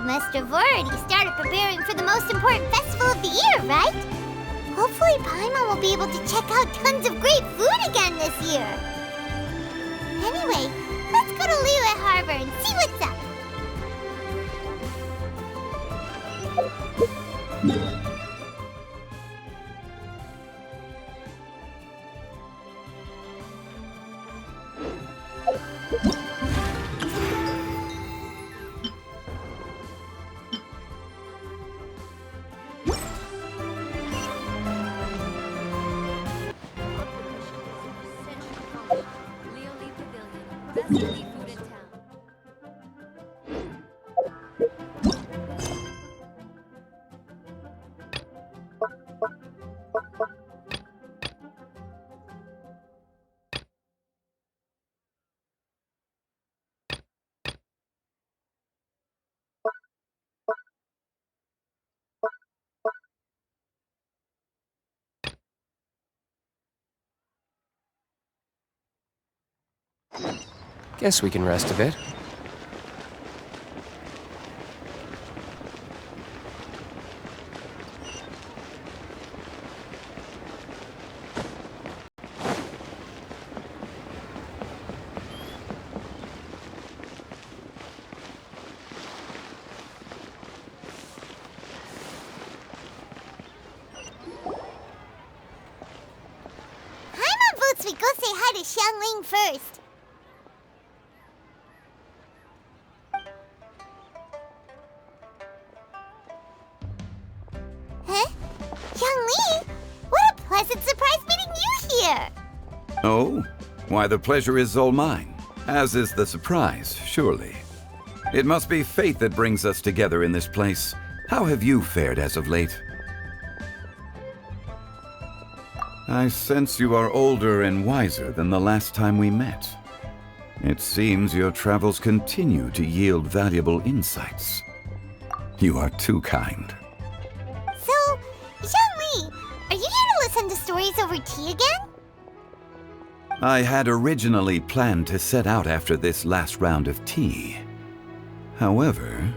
Must have already started preparing for the most important festival of the year, right? Hopefully Paimon will be able to check out tons of great food again this year. Anyway, let's go to Liyue Harbor and see what's up. Guess we can rest a bit. Paimon votes we go say hi to Xiangling first. Oh? Why, the pleasure is all mine, as is the surprise, surely. It must be fate that brings us together in this place. How have you fared as of late? I sense you are older and wiser than the last time we met. It seems your travels continue to yield valuable insights. You are too kind. So, Xiangli, are you here to listen to stories over tea again? I had originally planned to set out after this last round of tea. However,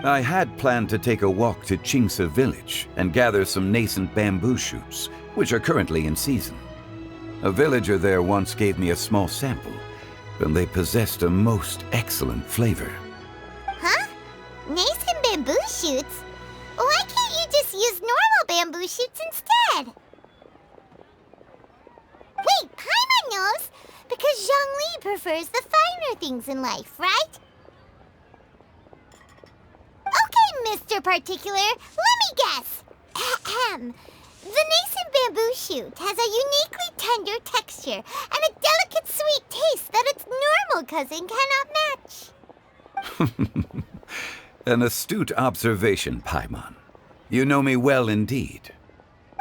I had planned to take a walk to Chimes village and gather some nascent bamboo shoots, which are currently in season. A villager there once gave me a small sample, and they possessed a most excellent flavor. Huh? Nascent bamboo shoots? Why can't you just use normal bamboo shoots instead? Wait, Paimon knows! Because Zhongli prefers the finer things in life, right? Okay, Mr. Particular, let me guess. Ahem. The nascent bamboo shoot has a uniquely tender texture and a delicate sweet taste that its normal cousin cannot match. An astute observation, Paimon. You know me well indeed.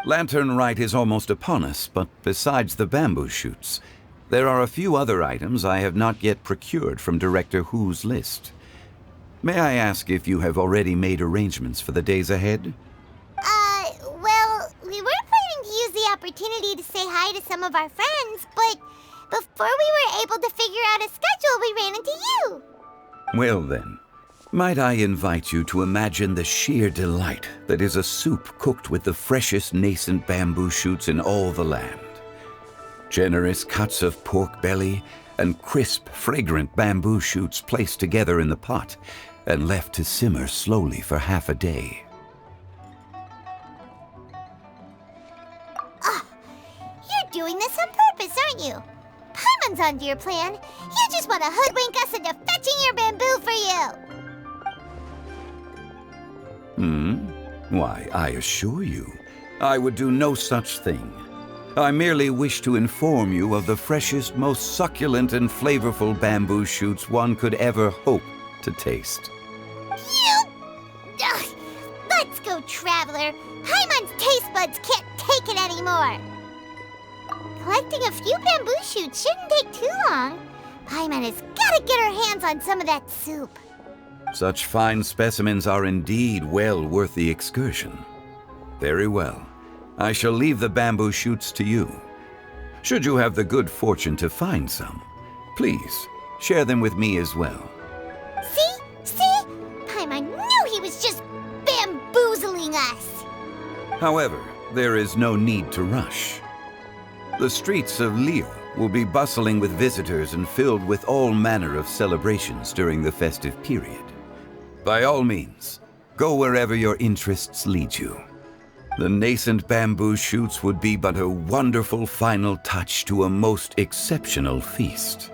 Lantern Rite is almost upon us, but besides the bamboo shoots, there are a few other items I have not yet procured from Director Hu's list. May I ask if you have already made arrangements for the days ahead? Well, we were planning to use the opportunity to say hi to some of our friends, but before we were able to figure out a schedule, we ran into you. Well then, might I invite you to imagine the sheer delight that is a soup cooked with the freshest nascent bamboo shoots in all the land. Generous cuts of pork belly and crisp, fragrant bamboo shoots placed together in the pot and left to simmer slowly for half a day. You're doing this on purpose, aren't you? Paimon's onto your plan. You just want to hoodwink us into fetching your bamboo for you. Why, I assure you, I would do no such thing. I merely wish to inform you of the freshest, most succulent and flavorful bamboo shoots one could ever hope to taste. You... Ugh, let's go, Traveler. Paimon's taste buds can't take it anymore. Collecting a few bamboo shoots shouldn't take too long. Paimon has gotta get her hands on some of that soup. Such fine specimens are indeed well worth the excursion. Very well. I shall leave the bamboo shoots to you. Should you have the good fortune to find some, please share them with me as well. See? Paimon knew he was just bamboozling us. However, there is no need to rush. The streets of Lille will be bustling with visitors and filled with all manner of celebrations during the festive period. By all means, go wherever your interests lead you. The nascent bamboo shoots would be but a wonderful final touch to a most exceptional feast.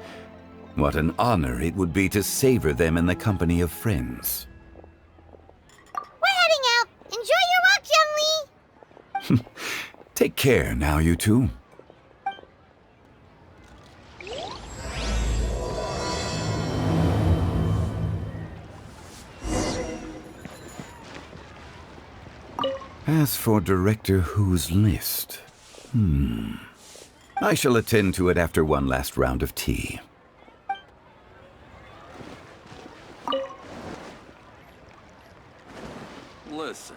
What an honor it would be to savor them in the company of friends. We're heading out. Enjoy your walk, Young Lee. Take care now, you two. As for Director Who's list, I shall attend to it after one last round of tea. Listen,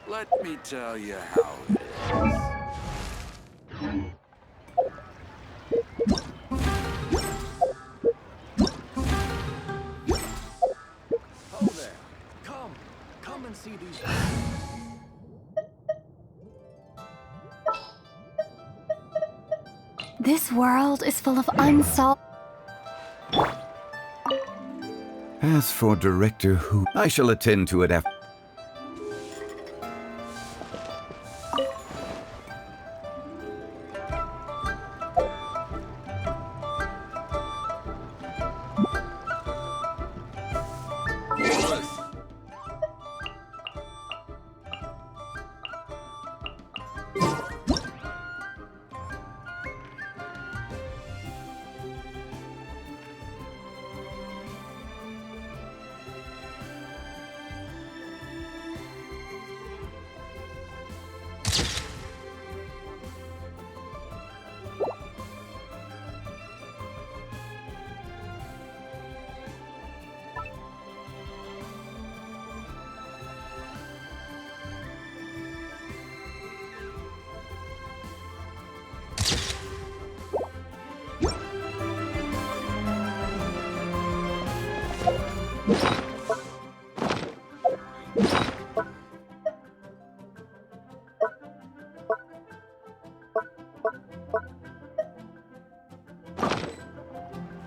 let me tell you how it is. Oh there, come and see these. This world is full of unsolved... As for Director Who, I shall attend to it after...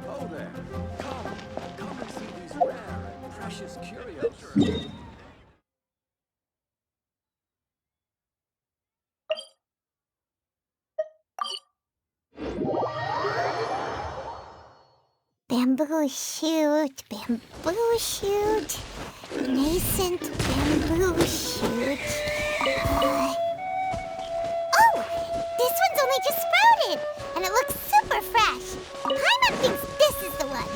Oh there, come and see these rare and precious curios. Bamboo shoot, nascent bamboo shoot. Oh, this one's only just sprouted, and it looks super fresh. Paimon thinks this is the one.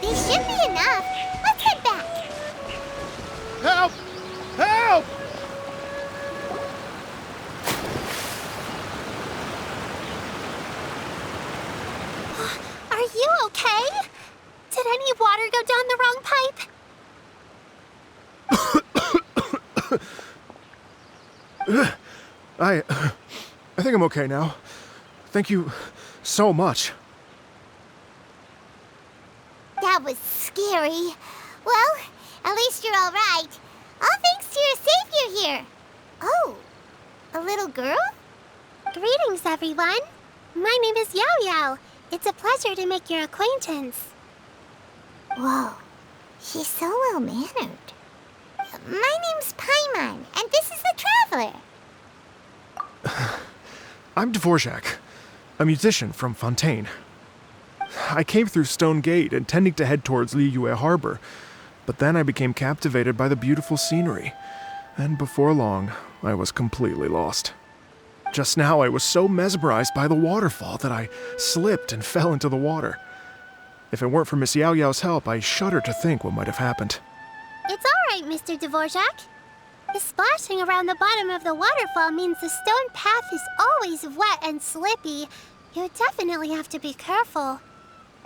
These should be enough. Let's head back. Help! Help! Are you okay? Did any water go down the wrong pipe? I think I'm okay now. Thank you so much. That was scary. Well, at least you're all right. All thanks to your savior here. Oh, a little girl? Greetings, everyone. My name is Yao Yao. It's a pleasure to make your acquaintance. Whoa, she's so well-mannered. My name's Paimon, and this is the Traveler. I'm Dvorak, a musician from Fontaine. I came through Stone Gate intending to head towards Liyue Harbor, but then I became captivated by the beautiful scenery. And before long, I was completely lost. Just now, I was so mesmerized by the waterfall that I slipped and fell into the water. If it weren't for Miss Yao Yao's help, I shudder to think what might have happened. It's all right, Mr. Dvorak. The splashing around the bottom of the waterfall means the stone path is always wet and slippy. You definitely have to be careful.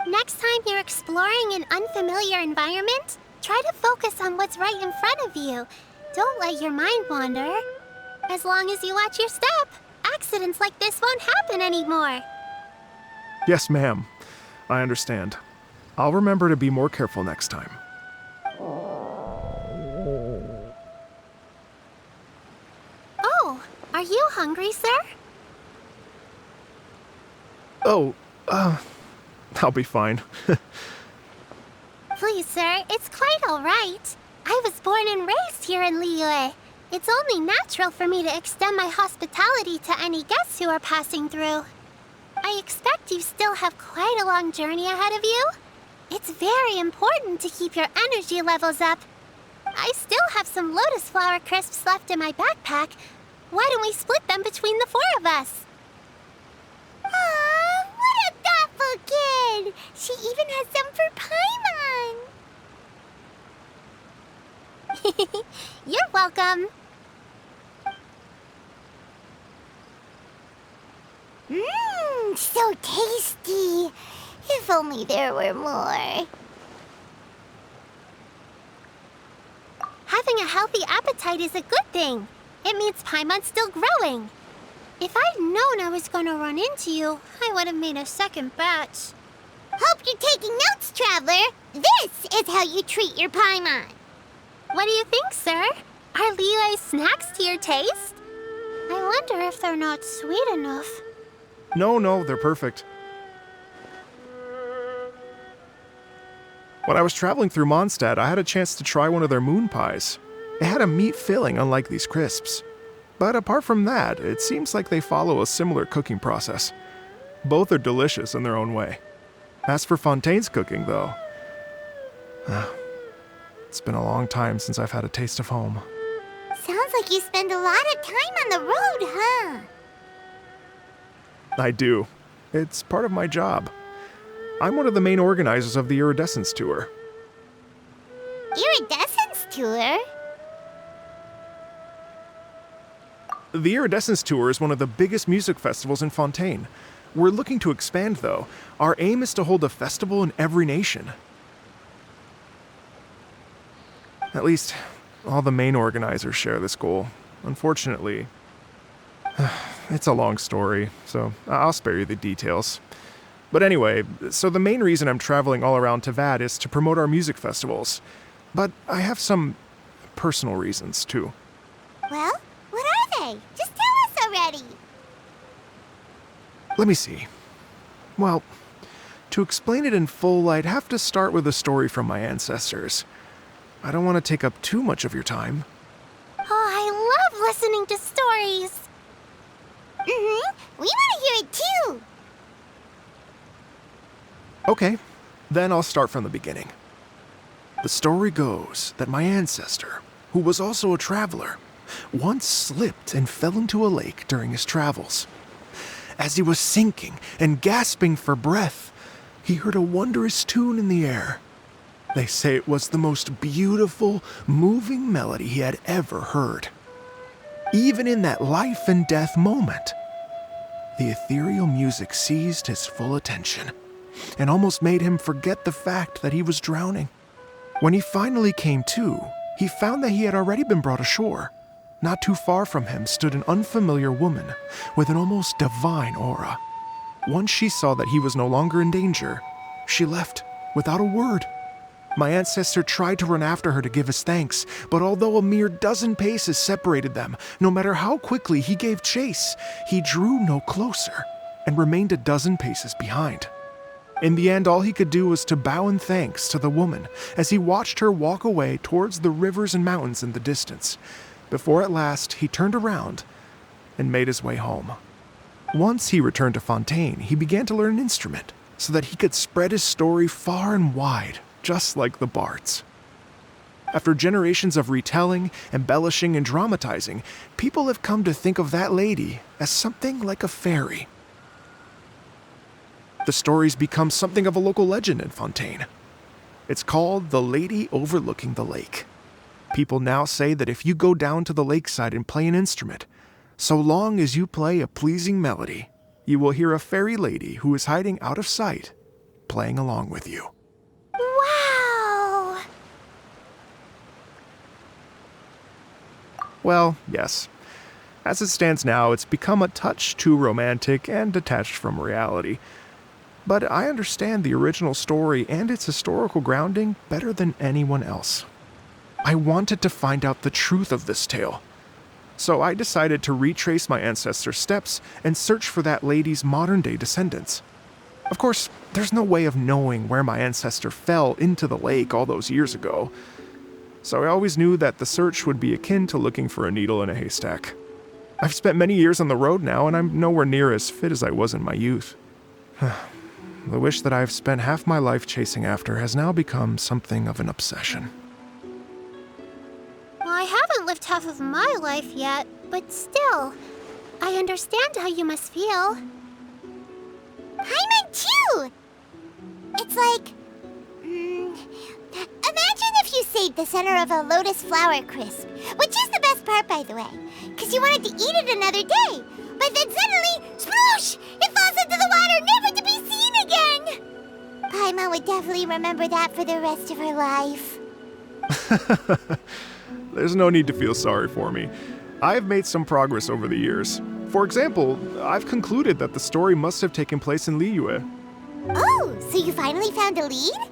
Next time you're exploring an unfamiliar environment, try to focus on what's right in front of you. Don't let your mind wander. As long as you watch your step, accidents like this won't happen anymore. Yes, ma'am. I understand. I'll remember to be more careful next time. Oh, are you hungry, sir? Oh, I'll be fine. Please, sir, it's quite all right. I was born and raised here in Liyue. It's only natural for me to extend my hospitality to any guests who are passing through. I expect you still have quite a long journey ahead of you. It's very important to keep your energy levels up. I still have some lotus flower crisps left in my backpack. Why don't we split them between the 4 of us? Aw, what a thoughtful kid! She even has some for Paimon! You're welcome. Mmm, so tasty! If only there were more. Having a healthy appetite is a good thing. It means Paimon's still growing. If I'd known I was going to run into you, I would have made a second batch. Hope you're taking notes, Traveler. This is how you treat your Paimon. What do you think, sir? Are Liyue's snacks to your taste? I wonder if they're not sweet enough. No, they're perfect. When I was traveling through Mondstadt, I had a chance to try one of their moon pies. It had a meat filling, unlike these crisps. But apart from that, it seems like they follow a similar cooking process. Both are delicious in their own way. As for Fontaine's cooking, though, it's been a long time since I've had a taste of home. Sounds like you spend a lot of time on the road, huh? I do. It's part of my job. I'm one of the main organizers of the Iridescence Tour. Iridescence Tour? The Iridescence Tour is one of the biggest music festivals in Fontaine. We're looking to expand, though. Our aim is to hold a festival in every nation. At least, all the main organizers share this goal. Unfortunately, it's a long story, so I'll spare you the details. But anyway, so the main reason I'm traveling all around Tavad is to promote our music festivals. But I have some personal reasons, too. Well, what are they? Just tell us already. Let me see. Well, to explain it in full, I'd have to start with a story from my ancestors. I don't want to take up too much of your time. Oh, I love listening to stories. We want to hear it too. Okay, then I'll start from the beginning. The story goes that my ancestor, who was also a traveler, once slipped and fell into a lake during his travels. As he was sinking and gasping for breath, he heard a wondrous tune in the air. They say it was the most beautiful, moving melody he had ever heard. Even in that life and death moment, the ethereal music seized his full attention and almost made him forget the fact that he was drowning. When he finally came to, he found that he had already been brought ashore. Not too far from him stood an unfamiliar woman with an almost divine aura. Once she saw that he was no longer in danger, she left without a word. My ancestor tried to run after her to give his thanks, but although a mere dozen paces separated them, no matter how quickly he gave chase, he drew no closer and remained a dozen paces behind. In the end, all he could do was to bow in thanks to the woman as he watched her walk away towards the rivers and mountains in the distance, before at last he turned around and made his way home. Once he returned to Fontaine, he began to learn an instrument so that he could spread his story far and wide, just like the bards. After generations of retelling, embellishing, and dramatizing, people have come to think of that lady as something like a fairy. The story's become something of a local legend in Fontaine. It's called the Lady Overlooking the Lake. People now say that if you go down to the lakeside and play an instrument, so long as you play a pleasing melody, you will hear a fairy lady who is hiding out of sight, playing along with you. Wow! Well, yes. As it stands now, it's become a touch too romantic and detached from reality. But I understand the original story and its historical grounding better than anyone else. I wanted to find out the truth of this tale. So I decided to retrace my ancestors' steps and search for that lady's modern-day descendants. Of course, there's no way of knowing where my ancestor fell into the lake all those years ago. So I always knew that the search would be akin to looking for a needle in a haystack. I've spent many years on the road now, and I'm nowhere near as fit as I was in my youth. The wish that I've spent half my life chasing after has now become something of an obsession. Well, I haven't lived half of my life yet, but still, I understand how you must feel. Paimon too! It's like... imagine if you saved the center of a lotus flower crisp, which is the best part, by the way, because you wanted to eat it another day. But then suddenly, sploosh! It falls into the water, never to be seen again! Paimon would definitely remember that for the rest of her life. There's no need to feel sorry for me. I've made some progress over the years. For example, I've concluded that the story must have taken place in Liyue. Oh, so you finally found a lead?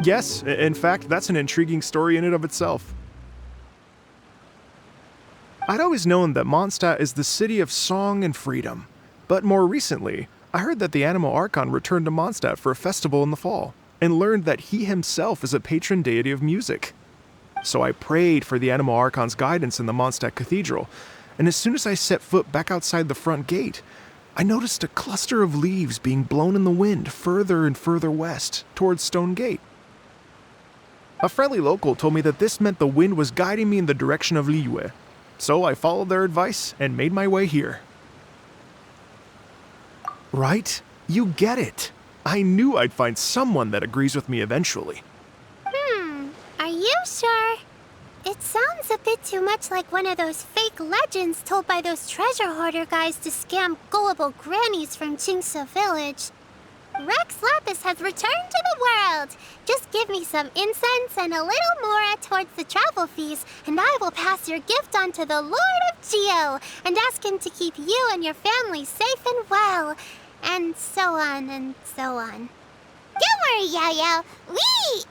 Yes, in fact, that's an intriguing story in and of itself. I'd always known that Mondstadt is the city of song and freedom, but more recently, I heard that the Animal Archon returned to Mondstadt for a festival in the fall, and learned that he himself is a patron deity of music. So I prayed for the Animal Archon's guidance in the Mondstadt Cathedral, and as soon as I set foot back outside the front gate, I noticed a cluster of leaves being blown in the wind further and further west, towards Stone Gate. A friendly local told me that this meant the wind was guiding me in the direction of Liyue, so I followed their advice and made my way here. Right? You get it. I knew I'd find someone that agrees with me eventually. Are you sure? It sounds a bit too much like one of those fake legends told by those treasure hoarder guys to scam gullible grannies from Jingsa Village. Rex Lapis has returned to the world. Just give me some incense and a little more towards the travel fees, and I will pass your gift on to the Lord of Geo and ask him to keep you and your family safe and well, and so on and so on. Don't worry, Yao Yao. We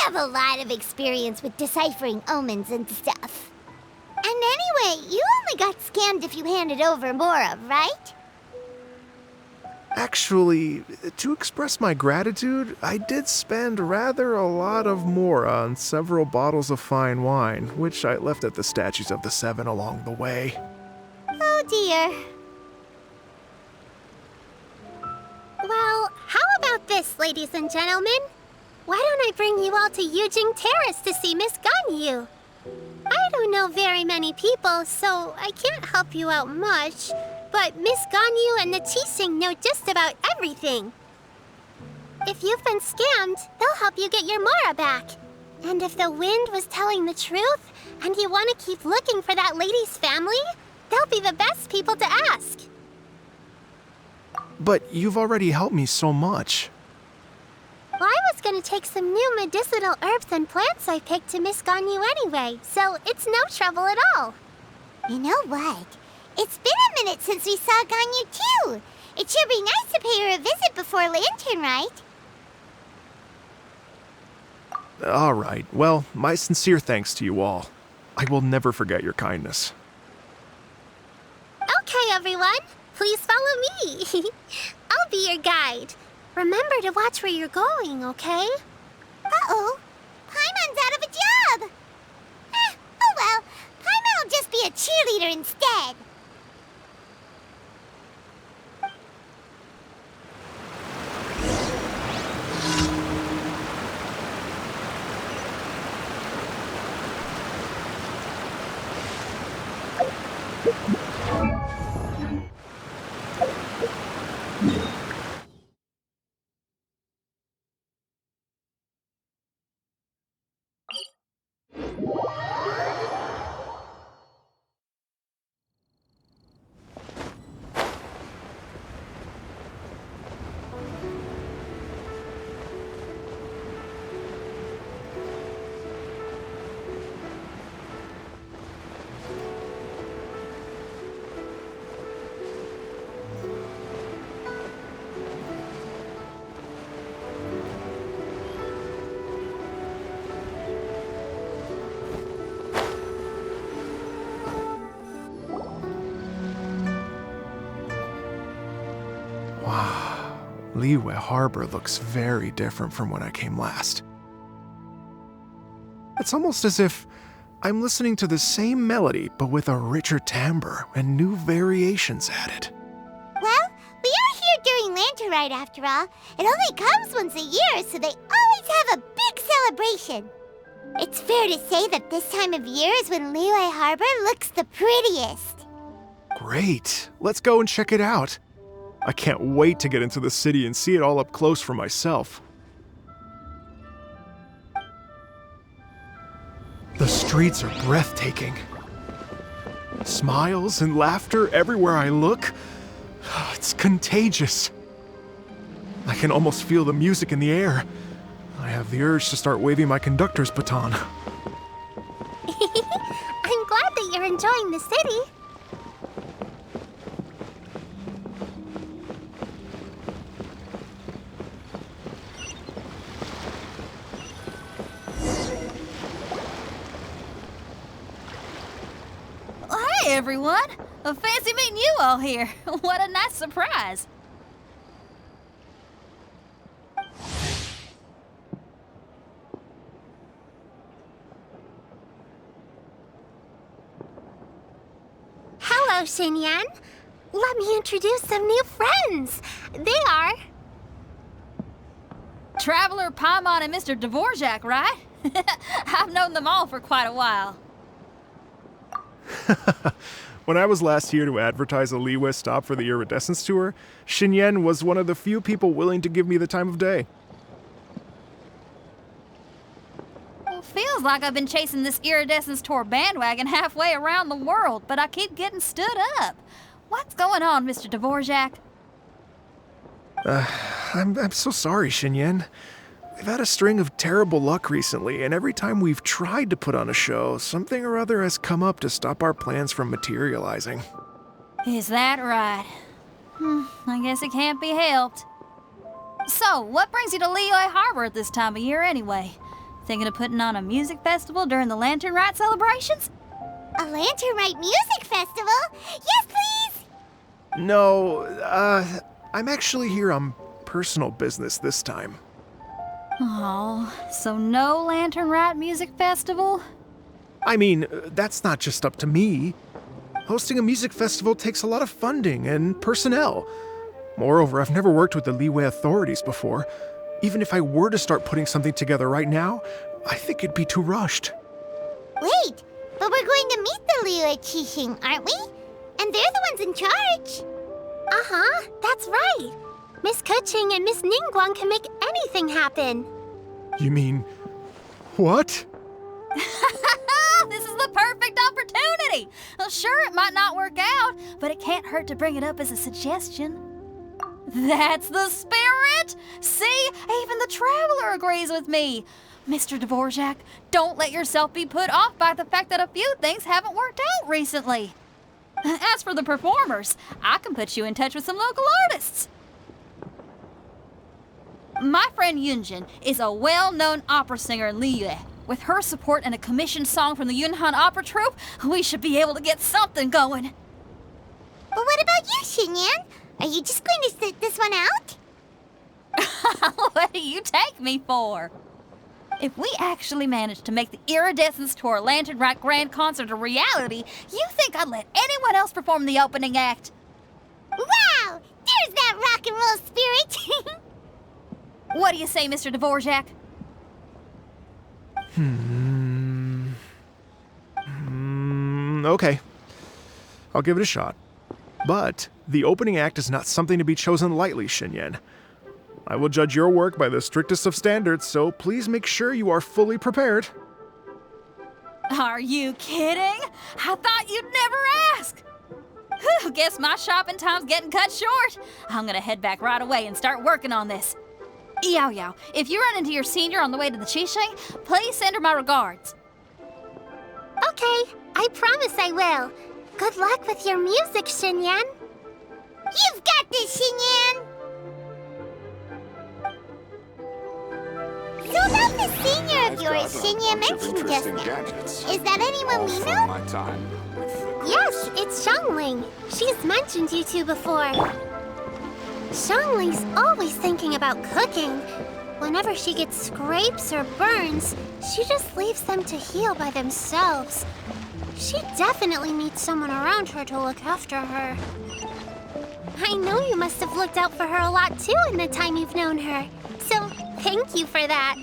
have a lot of experience with deciphering omens and stuff. And anyway, you only got scammed if you handed over Mora, right? Actually, to express my gratitude, I did spend rather a lot of Mora on several bottles of fine wine, which I left at the statues of the Seven along the way. Oh dear. Well, how about this, ladies and gentlemen? Why don't I bring you all to Yujing Terrace to see Miss Ganyu? I don't know very many people, so I can't help you out much. But Miss Ganyu and the Qixing know just about everything. If you've been scammed, they'll help you get your Mora back. And if the wind was telling the truth, and you want to keep looking for that lady's family, they'll be the best people to ask. But you've already helped me so much. Well, I was going to take some new medicinal herbs and plants I picked to Miss Ganyu anyway, so it's no trouble at all. You know what? It's been a minute since we saw Ganyu too. It should be nice to pay her a visit before Lantern, right? All right. Well, my sincere thanks to you all. I will never forget your kindness. Okay, everyone. Please follow me. I'll be your guide. Remember to watch where you're going, okay? Uh-oh. Paimon's out of a job. Oh well. Paimon will just be a cheerleader instead. Liyue Harbor looks very different from when I came last. It's almost as if I'm listening to the same melody, but with a richer timbre and new variations added. Well, we are here during Lantern Rite after all. It only comes once a year, so they always have a big celebration. It's fair to say that this time of year is when Liyue Harbor looks the prettiest. Great, let's go and check it out. I can't wait to get into the city and see it all up close for myself. The streets are breathtaking. Smiles and laughter everywhere I look. It's contagious. I can almost feel the music in the air. I have the urge to start waving my conductor's baton. I'm glad that you're enjoying the city. Hey everyone! Fancy meeting you all here. What a nice surprise. Hello, Xinyan. Let me introduce some new friends. They are... Traveler, Paimon, and Mr. Dvorak, right? I've known them all for quite a while. When I was last here to advertise a Liyue stop for the Iridescence Tour, Xinyan was one of the few people willing to give me the time of day. Well, feels like I've been chasing this Iridescence Tour bandwagon halfway around the world, but I keep getting stood up. What's going on, Mr. Dvorak? I'm so sorry, Xinyan. We've had a string of terrible luck recently, and every time we've tried to put on a show, something or other has come up to stop our plans from materializing. Is that right? I guess it can't be helped. So, what brings you to Liyue Harbor at this time of year anyway? Thinking of putting on a music festival during the Lantern Rite celebrations? A Lantern Rite music festival? Yes, please! No, I'm actually here on personal business this time. Oh, so no Lantern Rite music festival? I mean, that's not just up to me. Hosting a music festival takes a lot of funding and personnel. Moreover, I've never worked with the Liyue authorities before. Even if I were to start putting something together right now, I think it'd be too rushed. Wait, but we're going to meet the Liyue Qixing, aren't we? And they're the ones in charge. Uh-huh, that's right. Miss Kuching and Miss Ningguang can make anything happen. You mean... what? This is the perfect opportunity! Well, sure, it might not work out, but it can't hurt to bring it up as a suggestion. That's the spirit! See, even the Traveler agrees with me. Mr. Dvorak, don't let yourself be put off by the fact that a few things haven't worked out recently. As for the performers, I can put you in touch with some local artists. My friend Yunjin is a well-known opera singer in Liyue. With her support and a commissioned song from the Yunhan Opera Troupe, we should be able to get something going. But what about you, Xinyan? Are you just going to sit this one out? What do you take me for? If we actually manage to make the Iridescence Tour Lantern Rite Grand Concert a reality, you think I'd let anyone else perform the opening act? Wow! There's that rock and roll spirit! What do you say, Mr. Dvorak? Okay. I'll give it a shot. But the opening act is not something to be chosen lightly, Xinyan. I will judge your work by the strictest of standards, so please make sure you are fully prepared. Are you kidding? I thought you'd never ask. Whew, guess my shopping time's getting cut short. I'm gonna head back right away and start working on this. Yao Yao, if you run into your senior on the way to the Qixing, please send her my regards. Okay, I promise I will. Good luck with your music, Xinyan. You've got this, Xinyan! So about the senior of yours Xinyan mentioned just now. Is that anyone we know? Yes, it's Xiangling. She's mentioned you two before. Shangli's always thinking about cooking. Whenever she gets scrapes or burns, she just leaves them to heal by themselves. She definitely needs someone around her to look after her. I know you must have looked out for her a lot too in the time you've known her. So, thank you for that.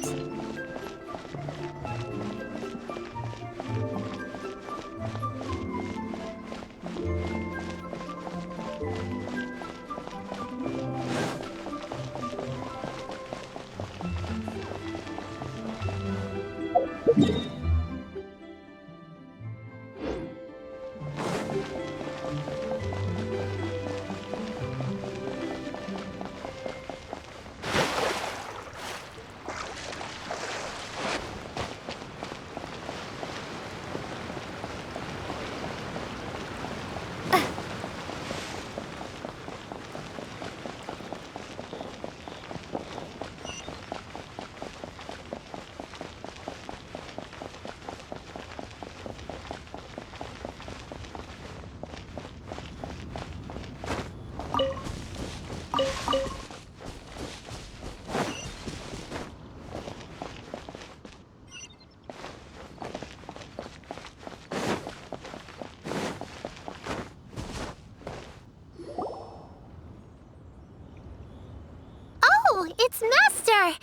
Oh, it's Master!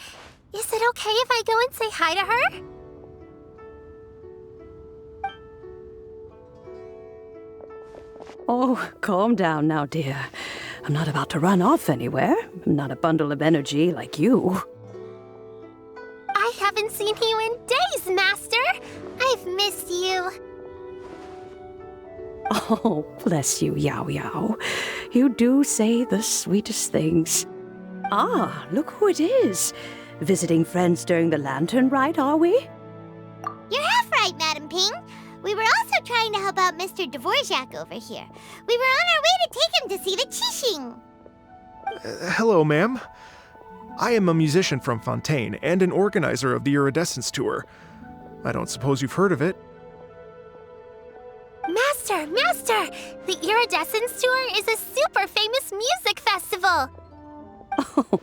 Is it okay if I go and say hi to her? Oh, calm down now, dear. I'm not about to run off anywhere. I'm not a bundle of energy like you. I haven't seen you in days, Master! I've missed you. Oh, bless you, Yao Yao. You do say the sweetest things. Ah, look who it is. Visiting friends during the lantern rite, are we? You're half right, Madam Ping. We were also trying to help out Mr. Dvorak over here. We were on our way to take him to see the Qixing. Hello, ma'am. I am a musician from Fontaine and an organizer of the Iridescence Tour. I don't suppose you've heard of it. Master! The Iridescence Tour is a super famous music festival! Oh,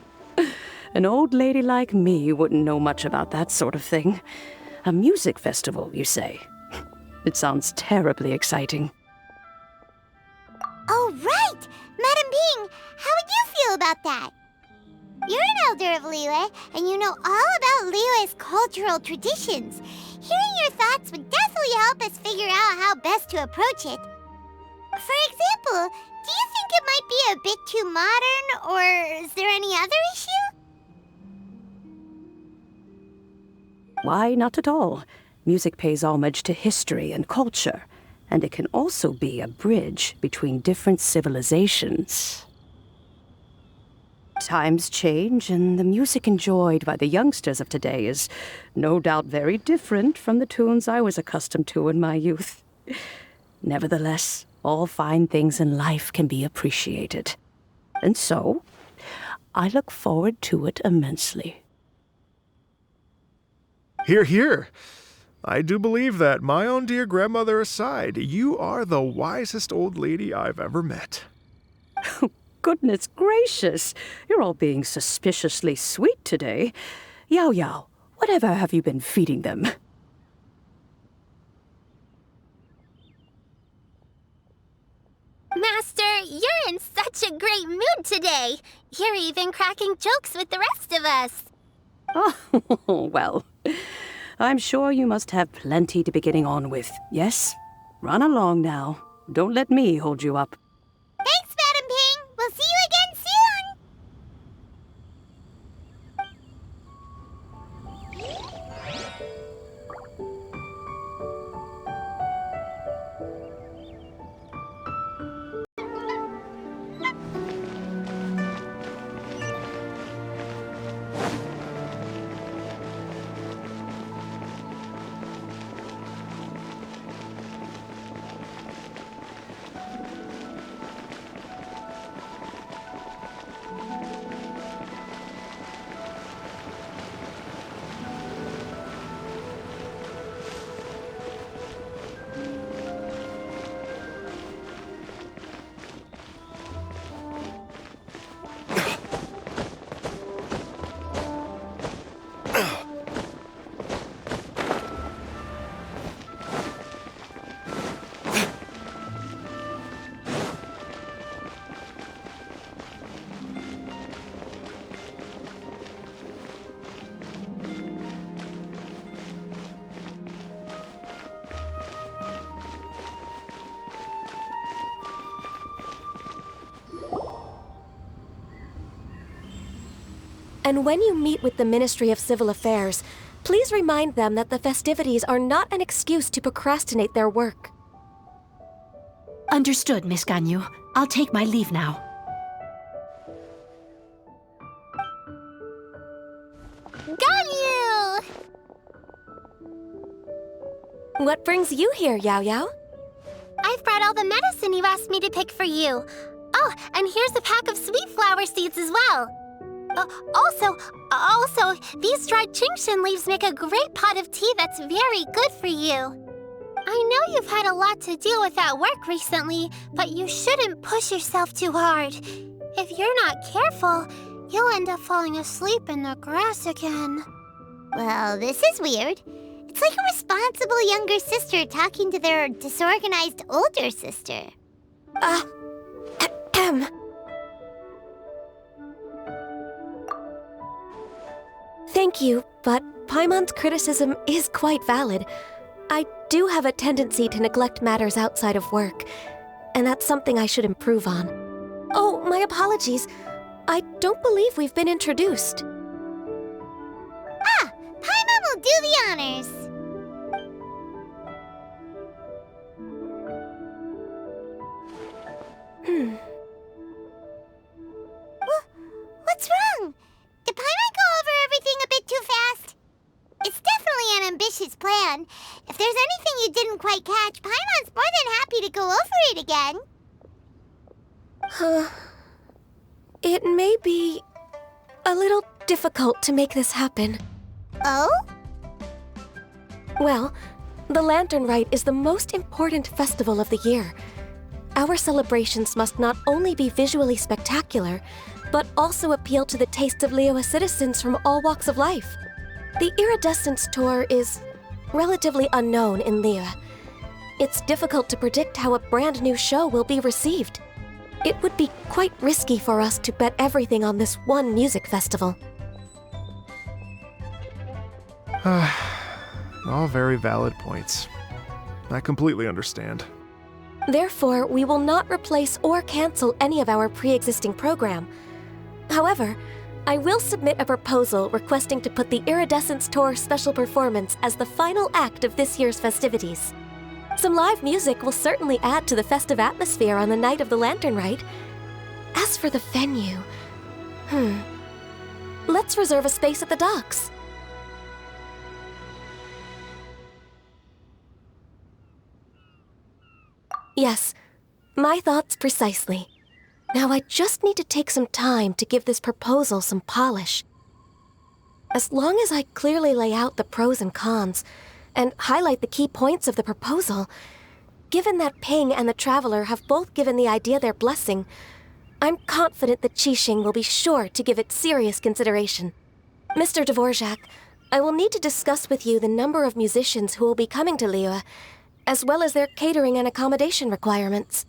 an old lady like me wouldn't know much about that sort of thing. A music festival, you say? It sounds terribly exciting. Oh, right! Madam Ping, how would you feel about that? You're an elder of Liyue, and you know all about Liyue's cultural traditions. Hearing your thoughts would definitely help us figure out how best to approach it. For example, do you think it might be a bit too modern, or is there any other issue? Why, not at all. Music pays homage to history and culture, and it can also be a bridge between different civilizations. Times change, and the music enjoyed by the youngsters of today is no doubt very different from the tunes I was accustomed to in my youth. Nevertheless, all fine things in life can be appreciated. And so, I look forward to it immensely. Hear, hear. I do believe that, my own dear grandmother aside, you are the wisest old lady I've ever met. Goodness gracious, you're all being suspiciously sweet today. Yao Yao, whatever have you been feeding them? Master, you're in such a great mood today. You're even cracking jokes with the rest of us. Oh, well, I'm sure you must have plenty to be getting on with. Yes? Run along now. Don't let me hold you up. Thanks, Madam Ping. We'll see you again soon. And when you meet with the Ministry of Civil Affairs, please remind them that the festivities are not an excuse to procrastinate their work. Understood, Miss Ganyu. I'll take my leave now. Ganyu! What brings you here, Yao Yao? I've brought all the medicine you asked me to pick for you. Oh, and here's a pack of sweet flower seeds as well. Also, these dried Genshin leaves make a great pot of tea that's very good for you. I know you've had a lot to deal with at work recently, but you shouldn't push yourself too hard. If you're not careful, you'll end up falling asleep in the grass again. Well, this is weird. It's like a responsible younger sister talking to their disorganized older sister. Thank you, but Paimon's criticism is quite valid. I do have a tendency to neglect matters outside of work, and that's something I should improve on. Oh, my apologies. I don't believe we've been introduced. Paimon will do the honors. What's wrong? Did Paimon go over everything a bit too fast? It's definitely an ambitious plan. If there's anything you didn't quite catch, Paimon's more than happy to go over it again. It may be a little difficult to make this happen. Oh? Well, the Lantern Rite is the most important festival of the year. Our celebrations must not only be visually spectacular, but also appeal to the tastes of Liyue citizens from all walks of life. The Iridescence Tour is relatively unknown in Liyue. It's difficult to predict how a brand new show will be received. It would be quite risky for us to bet everything on this one music festival. All very valid points. I completely understand. Therefore, we will not replace or cancel any of our pre-existing program. However, I will submit a proposal requesting to put the Iridescence Tour special performance as the final act of this year's festivities. Some live music will certainly add to the festive atmosphere on the night of the Lantern Rite. As for the venue, let's reserve a space at the docks. Yes, my thoughts precisely. Now I just need to take some time to give this proposal some polish. As long as I clearly lay out the pros and cons, and highlight the key points of the proposal, given that Ping and the Traveler have both given the idea their blessing, I'm confident that Qixing will be sure to give it serious consideration. Mr. Dvorak, I will need to discuss with you the number of musicians who will be coming to Liyue, as well as their catering and accommodation requirements.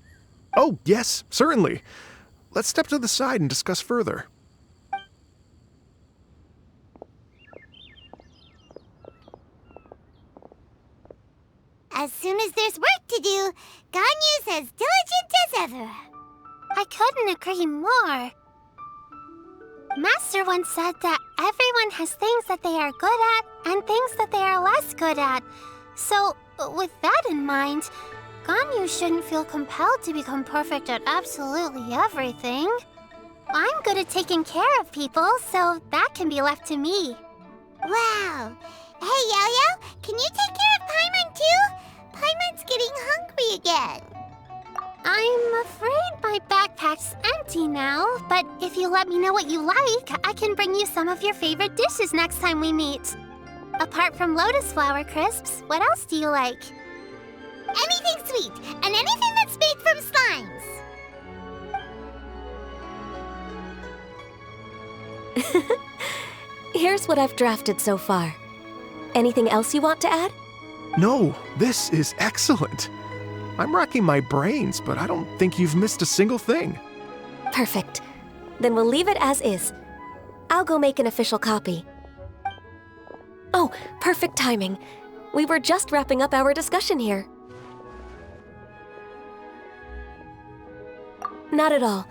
Oh, yes, certainly. Let's step to the side and discuss further. As soon as there's work to do, Ganyu's as diligent as ever. I couldn't agree more. Master once said that everyone has things that they are good at and things that they are less good at. So, with that in mind, Ganyu shouldn't feel compelled to become perfect at absolutely everything. I'm good at taking care of people, so that can be left to me. Wow. Hey, Yo-Yo, can you take care of Paimon too? Paimon's getting hungry again. I'm afraid my backpack's empty now, but if you let me know what you like, I can bring you some of your favorite dishes next time we meet. Apart from lotus flower crisps, what else do you like? Anything sweet, and anything that's made from slimes. Here's what I've drafted so far. Anything else you want to add? No, this is excellent. I'm racking my brains, but I don't think you've missed a single thing. Perfect. Then we'll leave it as is. I'll go make an official copy. Oh, perfect timing. We were just wrapping up our discussion here. Not at all.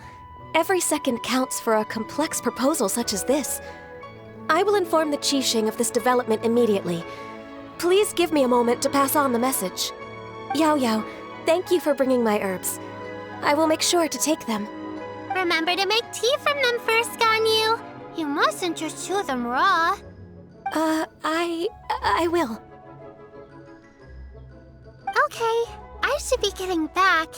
Every second counts for a complex proposal such as this. I will inform the Qixing of this development immediately. Please give me a moment to pass on the message. Yao Yao, thank you for bringing my herbs. I will make sure to take them. Remember to make tea from them first, Ganyu. You mustn't just chew them raw. I will. Okay, I should be getting back.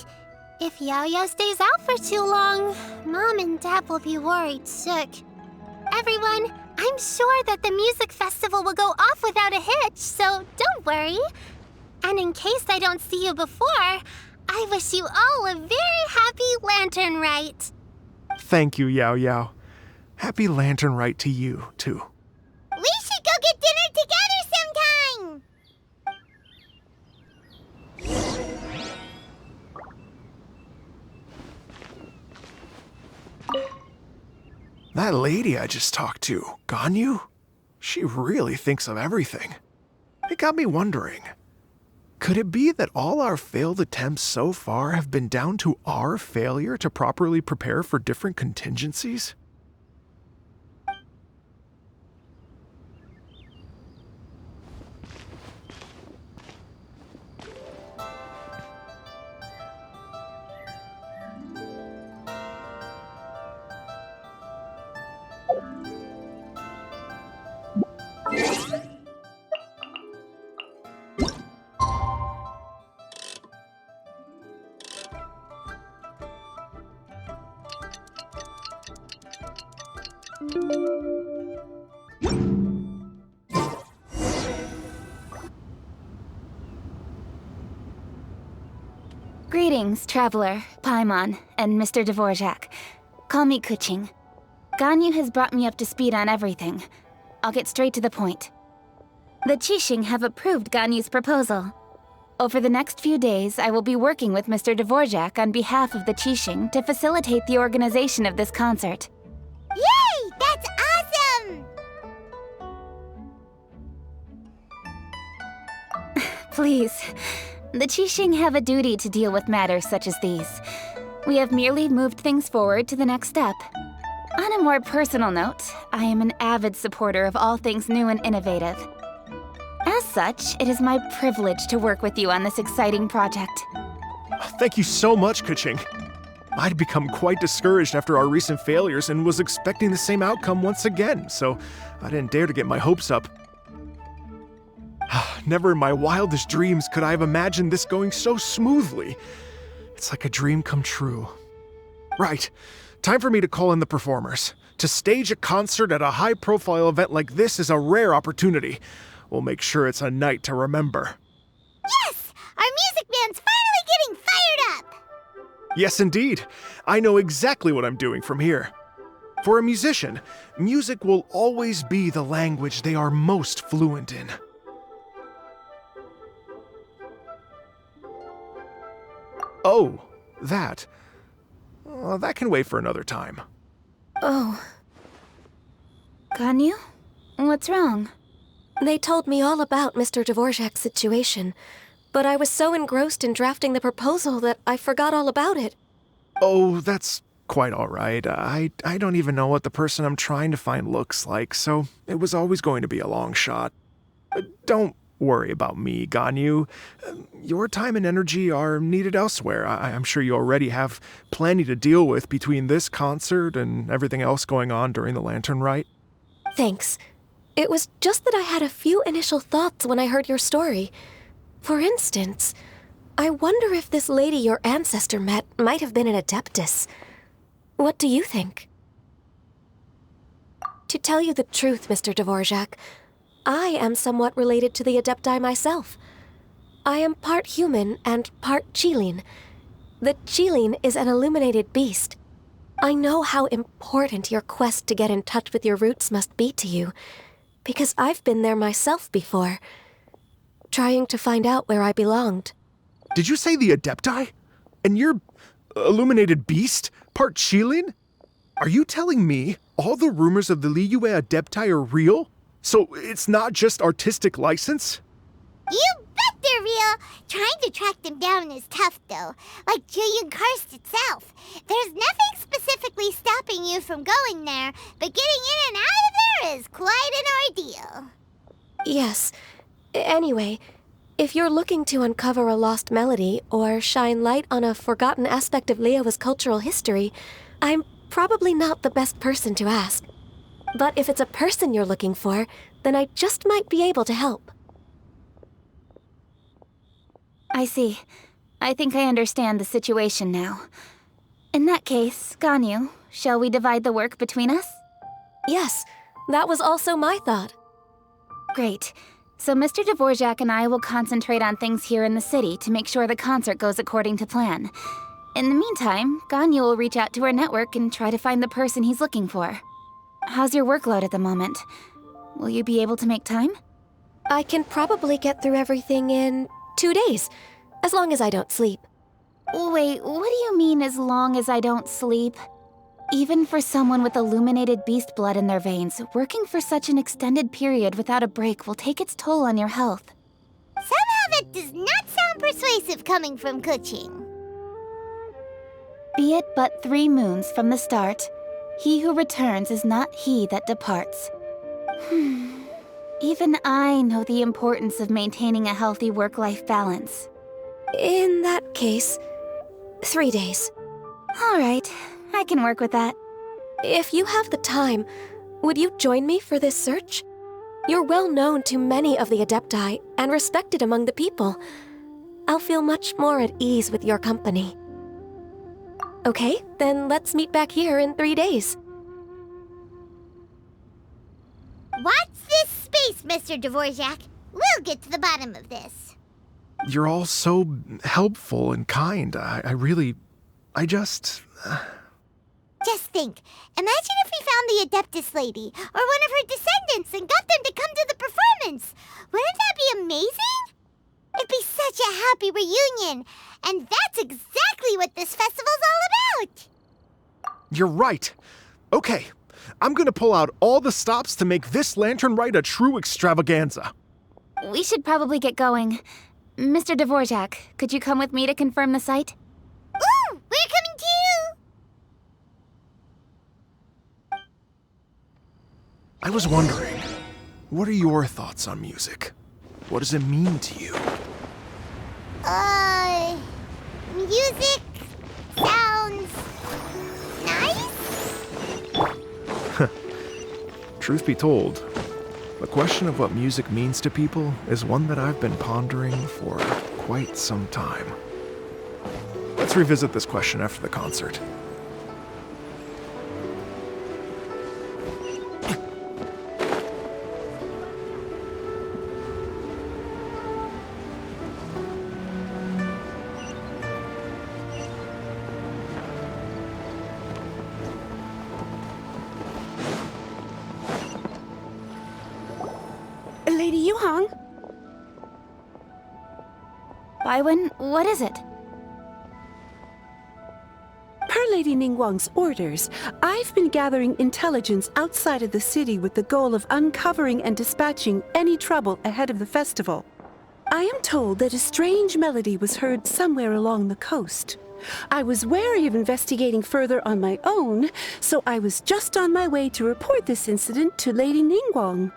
If Yao Yao stays out for too long, Mom and Dad will be worried sick. Everyone, I'm sure that the music festival will go off without a hitch, so don't worry. And in case I don't see you before, I wish you all a very happy Lantern Rite. Thank you, Yao Yao. Happy Lantern Rite to you, too. We should go get dinner together sometime! That lady I just talked to, Ganyu, she really thinks of everything. It got me wondering, could it be that all our failed attempts so far have been down to our failure to properly prepare for different contingencies? Greetings, Traveler, Paimon, and Mr. Dvorak. Call me Kuching. Ganyu has brought me up to speed on everything. I'll get straight to the point. The Qixing have approved Ganyu's proposal. Over the next few days, I will be working with Mr. Dvorak on behalf of the Qixing to facilitate the organization of this concert. Yay! That's awesome! Please. The Qixing have a duty to deal with matters such as these. We have merely moved things forward to the next step. On a more personal note, I am an avid supporter of all things new and innovative. As such, it is my privilege to work with you on this exciting project. Thank you so much, Kuching. I'd become quite discouraged after our recent failures and was expecting the same outcome once again, so I didn't dare to get my hopes up. Never in my wildest dreams could I have imagined this going so smoothly. It's like a dream come true. Right, time for me to call in the performers. To stage a concert at a high-profile event like this is a rare opportunity. We'll make sure it's a night to remember. Yes! Our music band's finally getting fired up! Yes, indeed. I know exactly what I'm doing from here. For a musician, music will always be the language they are most fluent in. Oh, that. That can wait for another time. Oh. Ganyu? What's wrong? They told me all about Mr. Dvorak's situation, but I was so engrossed in drafting the proposal that I forgot all about it. Oh, that's quite all right. I don't even know what the person I'm trying to find looks like, so it was always going to be a long shot. Don't worry about me, Ganyu. Your time and energy are needed elsewhere. I'm sure you already have plenty to deal with between this concert and everything else going on during the Lantern Rite. Thanks. It was just that I had a few initial thoughts when I heard your story. For instance, I wonder if this lady your ancestor met might have been an Adeptus. What do you think? To tell you the truth, Mr. Dvorak, I am somewhat related to the Adepti myself. I am part human and part Qilin. The Qilin is an illuminated beast. I know how important your quest to get in touch with your roots must be to you, because I've been there myself before, trying to find out where I belonged. Did you say the Adepti? And you're illuminated beast? Part Qilin? Are you telling me all the rumors of the Liyue Adepti are real? So it's not just artistic license? You bet they're real. Trying to track them down is tough, though. Like Julian Karst itself. There's nothing specifically stopping you from going there, but getting in and out of there is quite an ordeal. Yes. Anyway, if you're looking to uncover a lost melody or shine light on a forgotten aspect of Liyue's cultural history, I'm probably not the best person to ask. But if it's a person you're looking for, then I just might be able to help. I see. I think I understand the situation now. In that case, Ganyu, shall we divide the work between us? Yes, that was also my thought. Great. So Mr. Dvorak and I will concentrate on things here in the city to make sure the concert goes according to plan. In the meantime, Ganyu will reach out to our network and try to find the person he's looking for. How's your workload at the moment? Will you be able to make time? I can probably get through everything in 2 days, as long as I don't sleep. Wait, what do you mean as long as I don't sleep? Even for someone with illuminated beast blood in their veins, working for such an extended period without a break will take its toll on your health. Somehow that does not sound persuasive coming from Kuching. Be it but 3 moons from the start, he who returns is not he that departs. Even I know the importance of maintaining a healthy work-life balance. In that case, 3 days. All right, I can work with that. If you have the time, would you join me for this search? You're well known to many of the Adepti and respected among the people. I'll feel much more at ease with your company. Okay, then let's meet back here in 3 days. Watch this space, Mr. Dvorak. We'll get to the bottom of this. You're all so helpful and kind. Just think, imagine if we found the Adeptus lady, or one of her descendants, and got them to come to the performance. Wouldn't that be amazing? It'd be such a happy reunion, and that's exactly what this festival's all about. You're right. Okay, I'm gonna pull out all the stops to make this lantern rite a true extravaganza. We should probably get going. Mr. Dvorak, could you come with me to confirm the site? Ooh, we're coming too! I was wondering, what are your thoughts on music? What does it mean to you? Music sounds nice? Truth be told, the question of what music means to people is one that I've been pondering for quite some time. Let's revisit this question after the concert. Lady Yuhang? Baiwen, what is it? Per Lady Ningguang's orders, I've been gathering intelligence outside of the city with the goal of uncovering and dispatching any trouble ahead of the festival. I am told that a strange melody was heard somewhere along the coast. I was wary of investigating further on my own, so I was just on my way to report this incident to Lady Ningguang.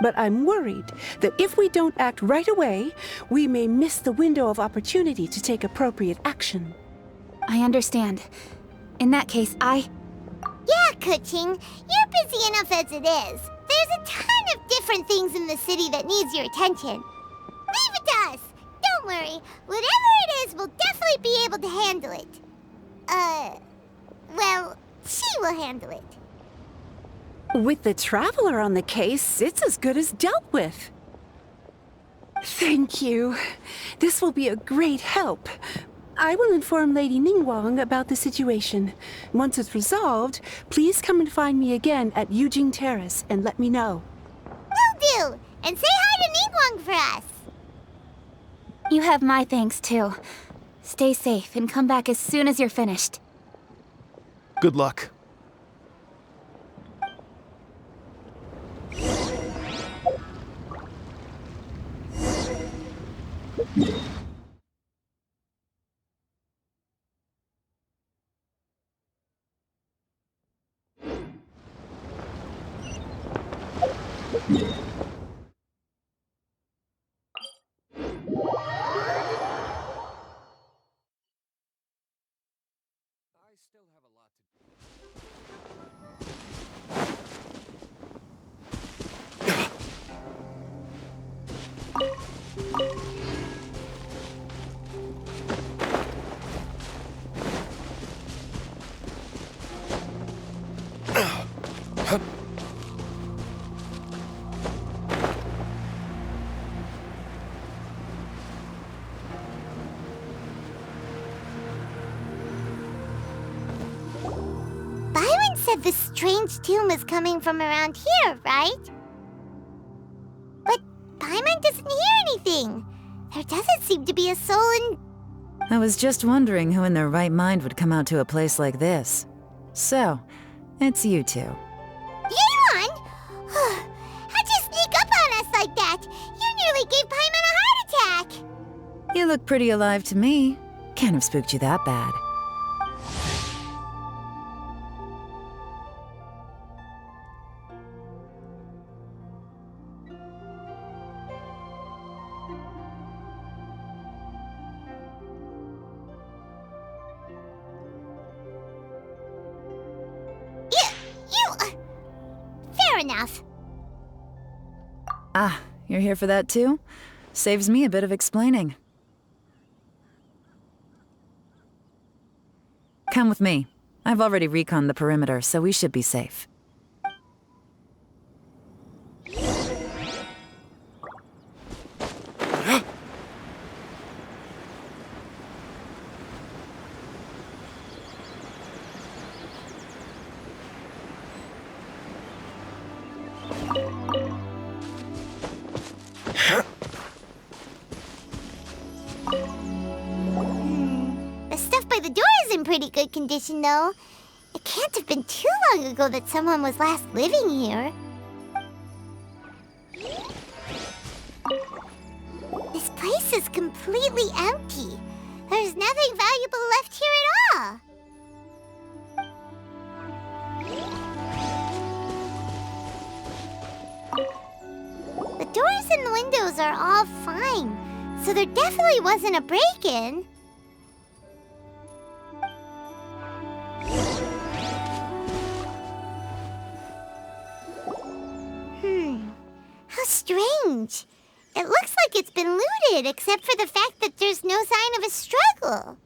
But I'm worried that if we don't act right away, we may miss the window of opportunity to take appropriate action. I understand. In that case, Yeah, Kuching, you're busy enough as it is. There's a ton of different things in the city that needs your attention. Leave it to us. Don't worry. Whatever it is, we'll definitely be able to handle it. Well, she will handle it. With the Traveler on the case, it's as good as dealt with. Thank you. This will be a great help. I will inform Lady Ningguang about the situation. Once it's resolved, please come and find me again at Yujing Terrace and let me know. Will do. And say hi to Ningguang for us. you have my thanks too. Stay safe and come back as soon as you're finished. Good luck. Byron said this strange tomb is coming from around here, right? But Paimon doesn't hear anything. There doesn't seem to be a soul in... I was just wondering who in their right mind would come out to a place like this. So, it's you two. Yeon! How'd you sneak up on us like that? You nearly gave Paimon a heart attack! You look pretty alive to me. Can't have spooked you that bad. Fair enough. Ah, you're here for that too? Saves me a bit of explaining. Come with me. I've already reconned the perimeter, so we should be safe. The stuff by the door is in pretty good condition, though. It can't have been too long ago that someone was last living here. This place is completely empty. There's nothing valuable left here at all. The doors and the windows are all fine, so there definitely wasn't a break-in. How strange. It looks like it's been looted, except for the fact that there's no sign of a struggle.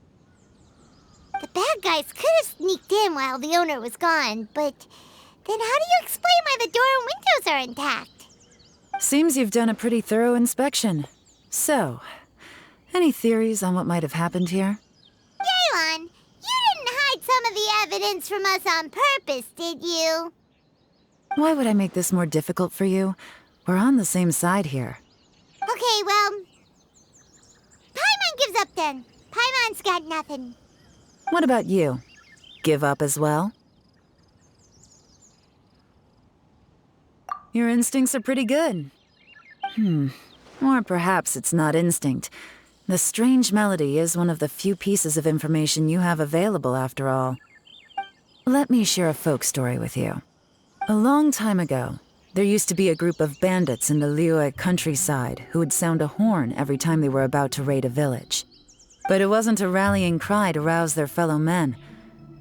The bad guys could have sneaked in while the owner was gone, but then how do you explain why the door and windows are intact? Seems you've done a pretty thorough inspection. So, any theories on what might have happened here? Yeon, you didn't hide some of the evidence from us on purpose, did you? Why would I make this more difficult for you? We're on the same side here. Okay, well... Paimon gives up then. Paimon's got nothing. What about you? Give up as well? Your instincts are pretty good. Or perhaps it's not instinct. The strange melody is one of the few pieces of information you have available, after all. Let me share a folk story with you. A long time ago, there used to be a group of bandits in the Liyue countryside who would sound a horn every time they were about to raid a village. But it wasn't a rallying cry to rouse their fellow men.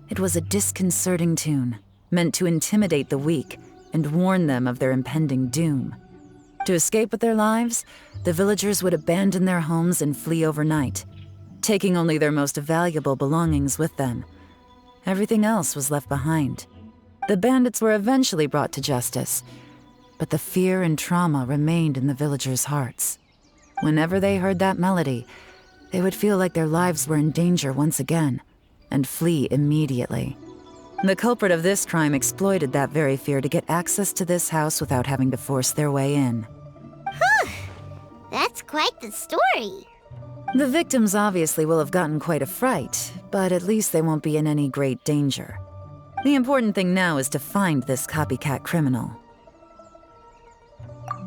It was a disconcerting tune, meant to intimidate the weak and warn them of their impending doom. To escape with their lives, the villagers would abandon their homes and flee overnight, taking only their most valuable belongings with them. Everything else was left behind. The bandits were eventually brought to justice, but the fear and trauma remained in the villagers' hearts. Whenever they heard that melody, they would feel like their lives were in danger once again, and flee immediately. The culprit of this crime exploited that very fear to get access to this house without having to force their way in. That's quite the story. The victims obviously will have gotten quite a fright, but at least they won't be in any great danger. The important thing now is to find this copycat criminal.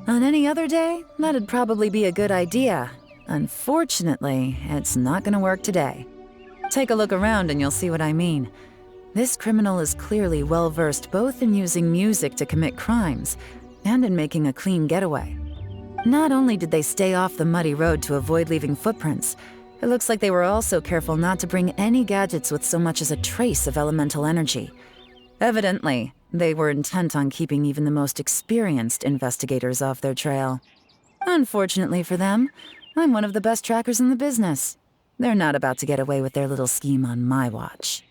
On any other day, that'd probably be a good idea. Unfortunately, it's not gonna work today. Take a look around and you'll see what I mean. This criminal is clearly well-versed both in using music to commit crimes and in making a clean getaway. Not only did they stay off the muddy road to avoid leaving footprints, it looks like they were also careful not to bring any gadgets with so much as a trace of elemental energy. Evidently, they were intent on keeping even the most experienced investigators off their trail. Unfortunately for them, I'm one of the best trackers in the business. They're not about to get away with their little scheme on my watch.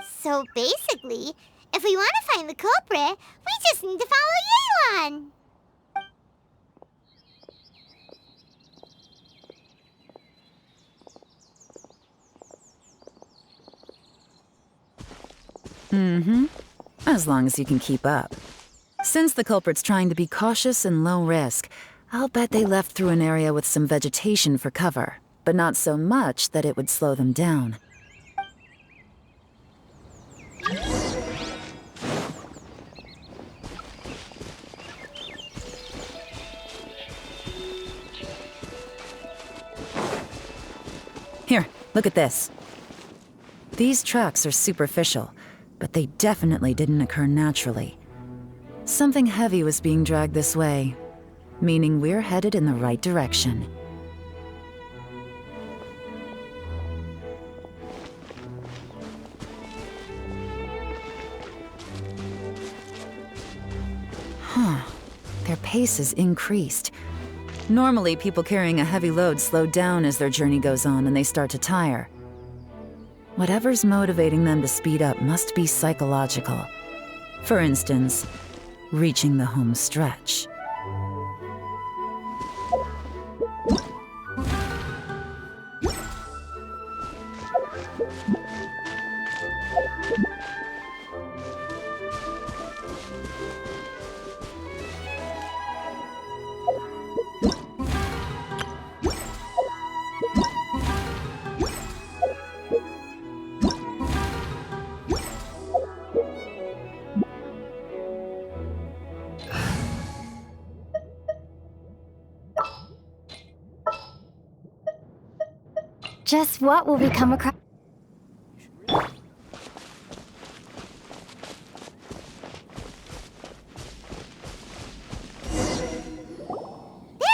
So basically, if we want to find the culprit, we just need to follow Yelan. As long as you can keep up. Since the culprit's trying to be cautious and low risk, I'll bet they left through an area with some vegetation for cover, but not so much that it would slow them down. Here, look at this. These tracks are superficial, but they definitely didn't occur naturally. Something heavy was being dragged this way, meaning we're headed in the right direction. Their pace is increased. Normally, people carrying a heavy load slow down as their journey goes on and they start to tire. Whatever's motivating them to speed up must be psychological. For instance, reaching the home stretch. Just what will we come across? There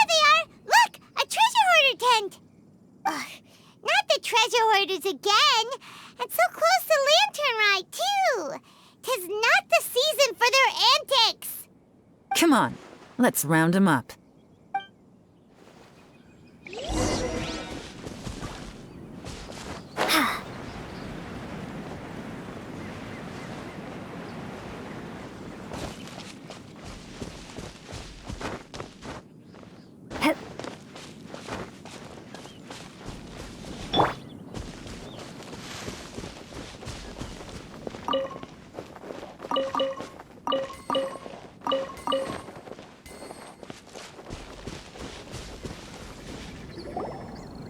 they are! Look! A treasure hoarder tent! Ugh, not the treasure hoarders again! And so close to Lantern Ride, too! 'Tis not the season for their antics! Come on, let's round them up.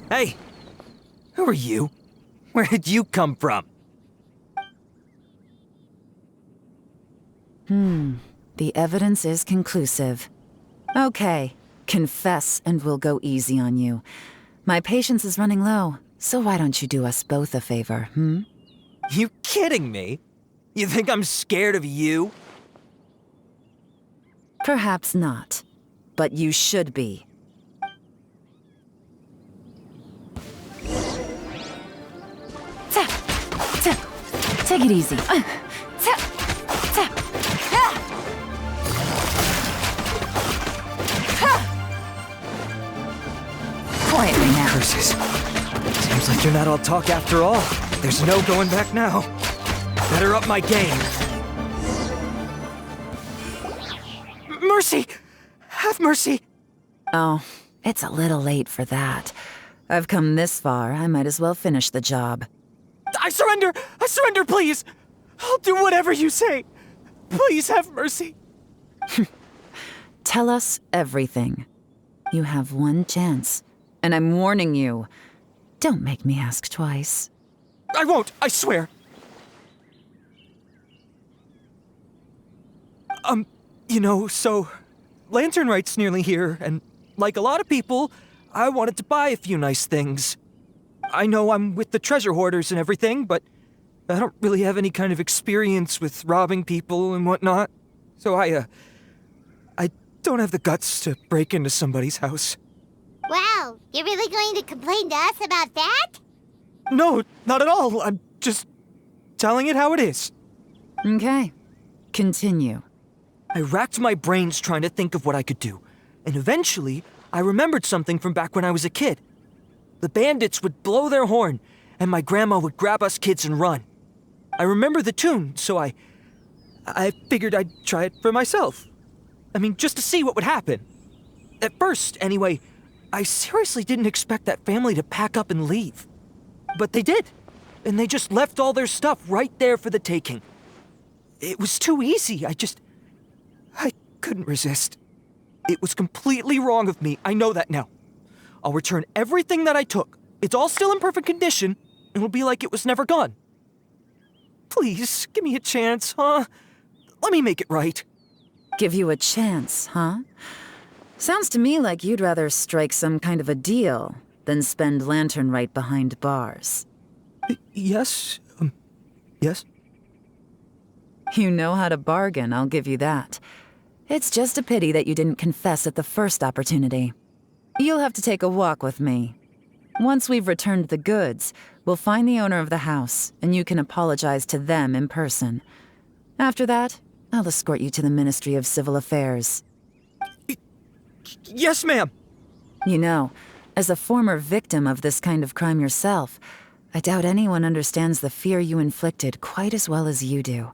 Hey! Who are you? Where did you come from? The evidence is conclusive. Okay, confess and we'll go easy on you. My patience is running low, so why don't you do us both a favor, You kidding me? You think I'm scared of you? Perhaps not, but you should be. Take it easy. Quietly now. Curses. Seems like you're not all talk after all. There's no going back now. Better up my game. Mercy! Have mercy! Oh, it's a little late for that. I've come this far, I might as well finish the job. I surrender! I surrender, please! I'll do whatever you say. Please have mercy. Tell us everything. You have one chance, and I'm warning you. Don't make me ask twice. I won't, I swear. So Lantern Right's nearly here, and like a lot of people, I wanted to buy a few nice things. I know I'm with the treasure hoarders and everything, but I don't really have any kind of experience with robbing people and whatnot. So I don't have the guts to break into somebody's house. Wow, you're really going to complain to us about that? No, not at all. I'm just telling it how it is. Okay. Continue. I racked my brains trying to think of what I could do, and eventually I remembered something from back when I was a kid. The bandits would blow their horn, and my grandma would grab us kids and run. I remember the tune, so I figured I'd try it for myself. I mean, just to see what would happen. At first, anyway, I seriously didn't expect that family to pack up and leave. But they did, and they just left all their stuff right there for the taking. It was too easy. I couldn't resist. It was completely wrong of me. I know that now. I'll return everything that I took. It's all still in perfect condition, and it'll be like it was never gone. Please, give me a chance, huh? Let me make it right. Give you a chance, huh? Sounds to me like you'd rather strike some kind of a deal than spend lantern right behind bars. Yes? Yes? You know how to bargain, I'll give you that. It's just a pity that you didn't confess at the first opportunity. You'll have to take a walk with me. Once we've returned the goods, we'll find the owner of the house, and you can apologize to them in person. After that, I'll escort you to the Ministry of Civil Affairs. Yes, ma'am! You know, as a former victim of this kind of crime yourself, I doubt anyone understands the fear you inflicted quite as well as you do.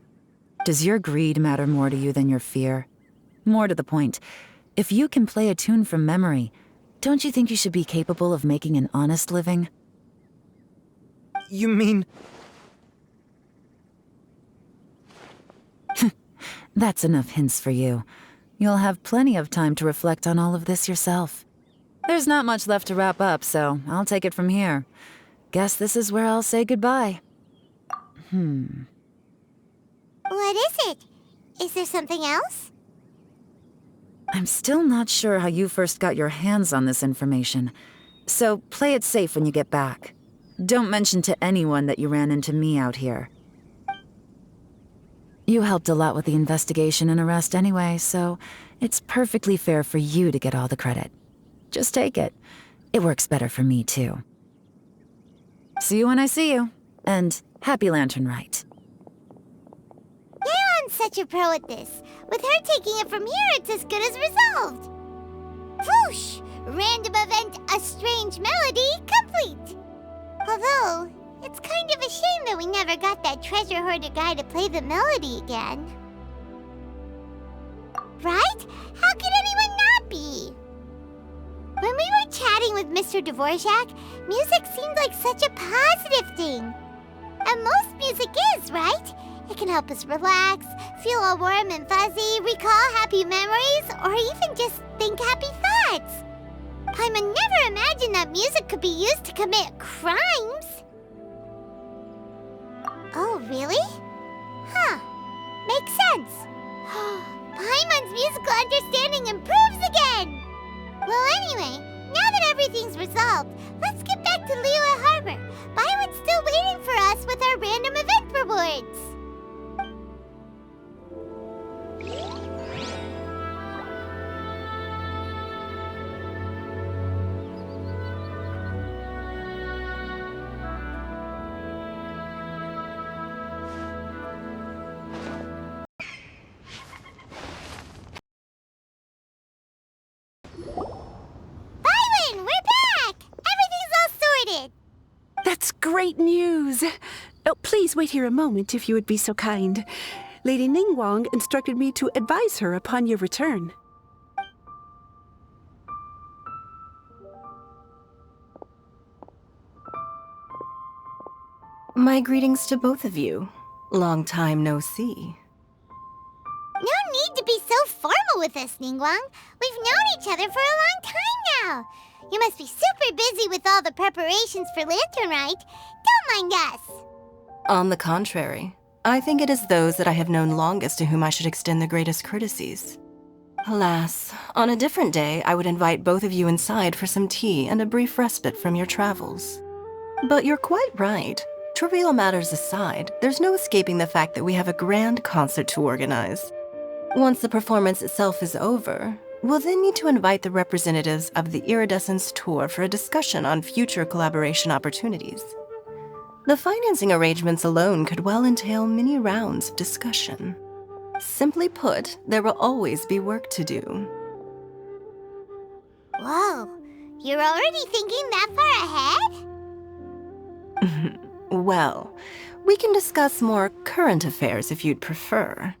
Does your greed matter more to you than your fear? More to the point, if you can play a tune from memory, don't you think you should be capable of making an honest living? You mean... That's enough hints for you. You'll have plenty of time to reflect on all of this yourself. There's not much left to wrap up, so I'll take it from here. Guess this is where I'll say goodbye. What is it? Is there something else? I'm still not sure how you first got your hands on this information, so play it safe when you get back. Don't mention to anyone that you ran into me out here. You helped a lot with the investigation and arrest anyway, so it's perfectly fair for you to get all the credit. Just take it. It works better for me, too. See you when I see you, and happy Lantern Rite. Yeon's such a pro at this. With her taking it from here, it's as good as resolved. Whoosh! Random event, a strange melody, complete. Although, it's kind of a shame that we never got that treasure hoarder guy to play the melody again. Right? How could anyone not be? When we were chatting with Mr. Dvorak, music seemed like such a positive thing. And most music is, right? It can help us relax, feel all warm and fuzzy, recall happy memories, or even just think happy thoughts. Paimon never imagined that music could be used to commit crimes. Oh, really? Huh. Makes sense. Paimon's musical understanding improves again! Well, anyway, now that everything's resolved, let's get back to Liyue Harbor. Byron's still waiting for us with our random event rewards. Byron, we're back! Everything's all sorted. That's great news. Oh, please wait here a moment if you would be so kind. Lady Ningguang instructed me to advise her upon your return. My greetings to both of you. Long time no see. No need to be so formal with us, Ningguang. We've known each other for a long time now. You must be super busy with all the preparations for Lantern Rite. Don't mind us. On the contrary, I think it is those that I have known longest to whom I should extend the greatest courtesies. Alas, on a different day, I would invite both of you inside for some tea and a brief respite from your travels. But you're quite right. Trivial matters aside, there's no escaping the fact that we have a grand concert to organize. Once the performance itself is over, we'll then need to invite the representatives of the Iridescence Tour for a discussion on future collaboration opportunities. The financing arrangements alone could well entail many rounds of discussion. Simply put, there will always be work to do. Whoa, you're already thinking that far ahead? Well, we can discuss more current affairs if you'd prefer.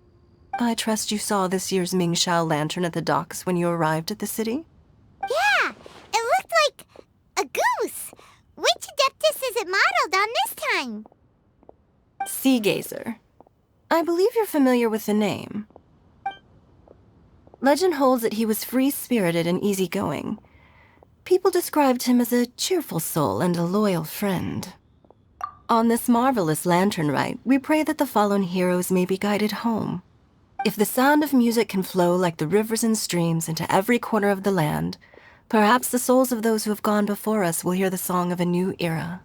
I trust you saw this year's Mingxiao lantern at the docks when you arrived at the city? Yeah, it looked like a goose. Which Adeptus is it modeled on this time? Sea Gazer. I believe you're familiar with the name. Legend holds that he was free-spirited and easygoing. People described him as a cheerful soul and a loyal friend. On this marvelous lantern rite, we pray that the fallen heroes may be guided home. If the sound of music can flow like the rivers and streams into every corner of the land, perhaps the souls of those who have gone before us will hear the song of a new era.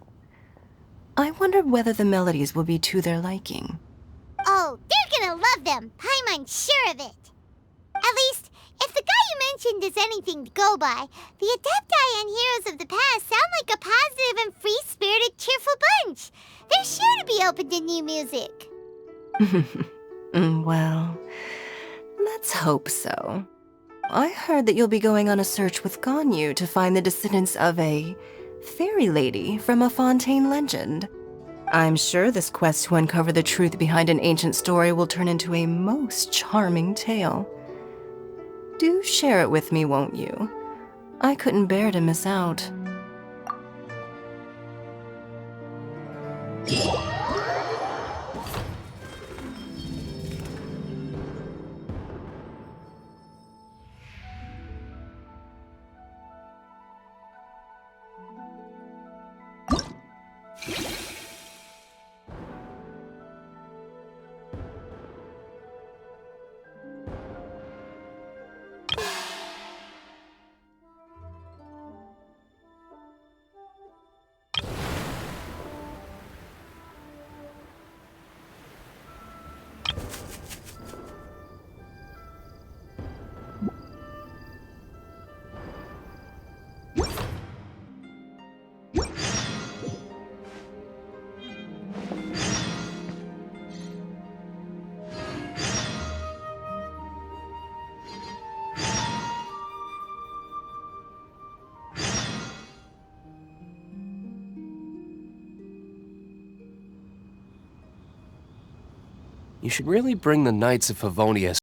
I wonder whether the melodies will be to their liking. Oh, they're gonna love them. I'm sure of it. At least, if the guy you mentioned is anything to go by, the Adepti and heroes of the past sound like a positive and free-spirited, cheerful bunch. They're sure to be open to new music. Well, let's hope so. I heard that you'll be going on a search with Ganyu to find the descendants of a fairy lady from a Fontaine legend. I'm sure this quest to uncover the truth behind an ancient story will turn into a most charming tale. Do share it with me, won't you? I couldn't bear to miss out. You should really bring the Knights of Favonius